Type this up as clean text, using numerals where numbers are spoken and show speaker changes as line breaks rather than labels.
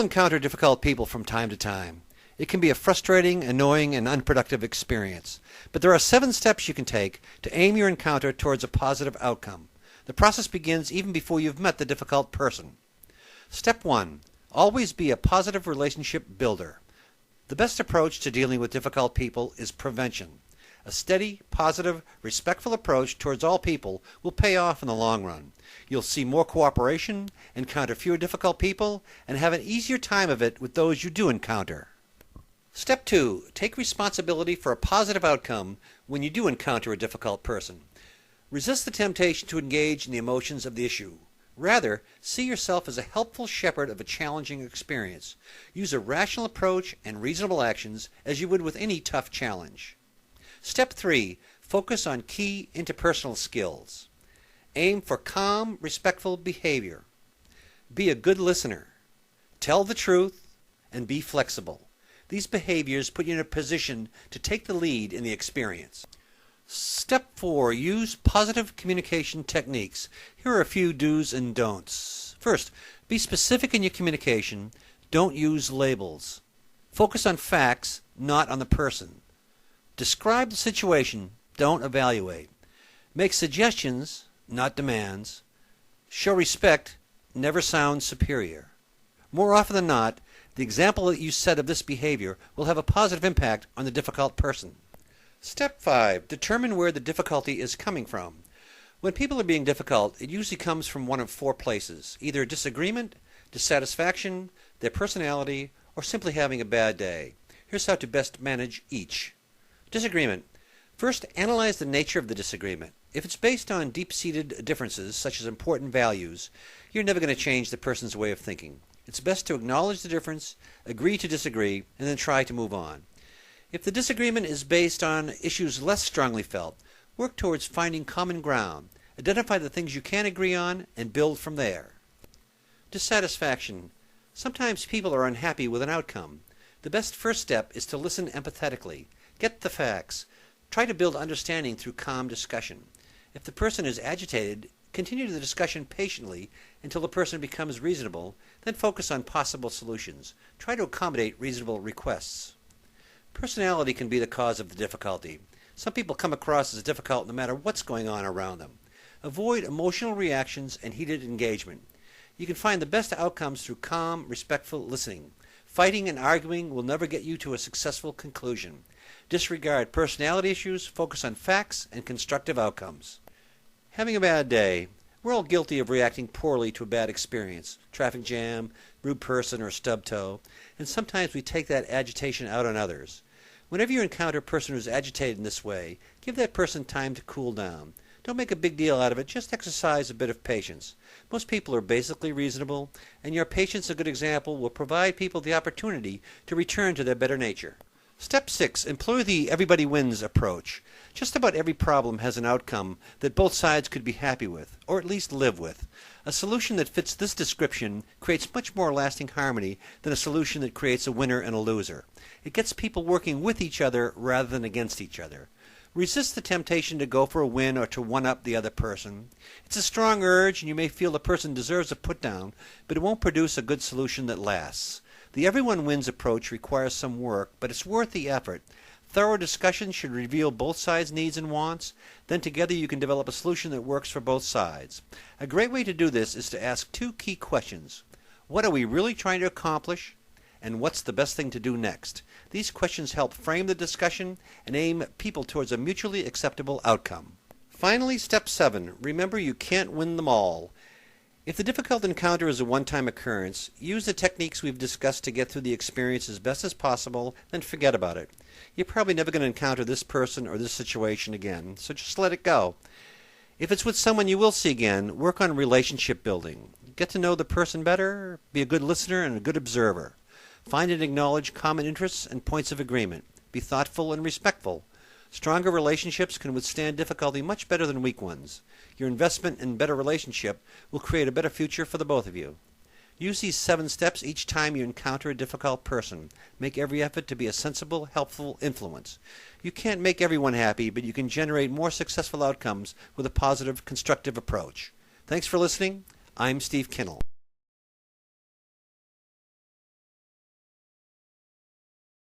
encounter difficult people from time to time. It can be a frustrating, annoying, and unproductive experience. But there are 7 steps you can take to aim your encounter towards a positive outcome. The process begins even before you've met the difficult person. Step 1. Always be a positive relationship builder. The best approach to dealing with difficult people is prevention. A steady, positive, respectful approach towards all people will pay off in the long run. You'll see more cooperation, encounter fewer difficult people, and have an easier time of it with those you do encounter. Step 2. Take responsibility for a positive outcome when you do encounter a difficult person. Resist the temptation to engage in the emotions of the issue. Rather, see yourself as a helpful shepherd of a challenging experience. Use a rational approach and reasonable actions as you would with any tough challenge. Step 3. Focus on key interpersonal skills. Aim for calm, respectful behavior. Be a good listener. Tell the truth and be flexible. These behaviors put you in a position to take the lead in the experience. Step 4. Use positive communication techniques. Here are a few do's and don'ts. First, be specific in your communication. Don't use labels. Focus on facts, not on the person. Describe the situation, don't evaluate. Make suggestions, not demands. Show respect, never sound superior. More often than not, the example that you set of this behavior will have a positive impact on the difficult person. Step 5. Determine where the difficulty is coming from. When people are being difficult, it usually comes from one of 4 places, either disagreement, dissatisfaction, their personality, or simply having a bad day. Here's how to best manage each. Disagreement. First, analyze the nature of the disagreement. If it's based on deep-seated differences, such as important values, you're never going to change the person's way of thinking. It's best to acknowledge the difference, agree to disagree, and then try to move on. If the disagreement is based on issues less strongly felt, work towards finding common ground. Identify the things you can agree on and build from there. Dissatisfaction. Sometimes people are unhappy with an outcome. The best first step is to listen empathetically. Get the facts. Try to build understanding through calm discussion. If the person is agitated, continue the discussion patiently until the person becomes reasonable, then focus on possible solutions. Try to accommodate reasonable requests. Personality can be the cause of the difficulty. Some people come across as difficult no matter what's going on around them. Avoid emotional reactions and heated engagement. You can find the best outcomes through calm, respectful listening. Fighting and arguing will never get you to a successful conclusion. Disregard personality issues, focus on facts and constructive outcomes. Having a bad day. We're all guilty of reacting poorly to a bad experience, traffic jam, rude person, or stub toe, and sometimes we take that agitation out on others. Whenever you encounter a person who's agitated in this way, give that person time to cool down. Don't make a big deal out of it, just exercise a bit of patience. Most people are basically reasonable, and your patience, a good example, will provide people the opportunity to return to their better nature. Step 6. Employ the everybody wins approach. Just about every problem has an outcome that both sides could be happy with, or at least live with. A solution that fits this description creates much more lasting harmony than a solution that creates a winner and a loser. It gets people working with each other rather than against each other. Resist the temptation to go for a win or to one-up the other person. It's a strong urge, and you may feel the person deserves a put-down, but it won't produce a good solution that lasts. The everyone wins approach requires some work, but it's worth the effort. Thorough discussion should reveal both sides' needs and wants. Then together you can develop a solution that works for both sides. A great way to do this is to ask 2 key questions. What are we really trying to accomplish? And what's the best thing to do next? These questions help frame the discussion and aim people towards a mutually acceptable outcome. Finally, step 7. Remember, you can't win them all. If the difficult encounter is a one-time occurrence, use the techniques we've discussed to get through the experience as best as possible, then forget about it. You're probably never going to encounter this person or this situation again, so just let it go. If it's with someone you will see again, work on relationship building. Get to know the person better, be a good listener and a good observer. Find and acknowledge common interests and points of agreement. Be thoughtful and respectful. Stronger relationships can withstand difficulty much better than weak ones. Your investment in a better relationship will create a better future for the both of you. Use these 7 steps each time you encounter a difficult person. Make every effort to be a sensible, helpful influence. You can't make everyone happy, but you can generate more successful outcomes with a positive, constructive approach. Thanks for listening. I'm Steve Kinnal.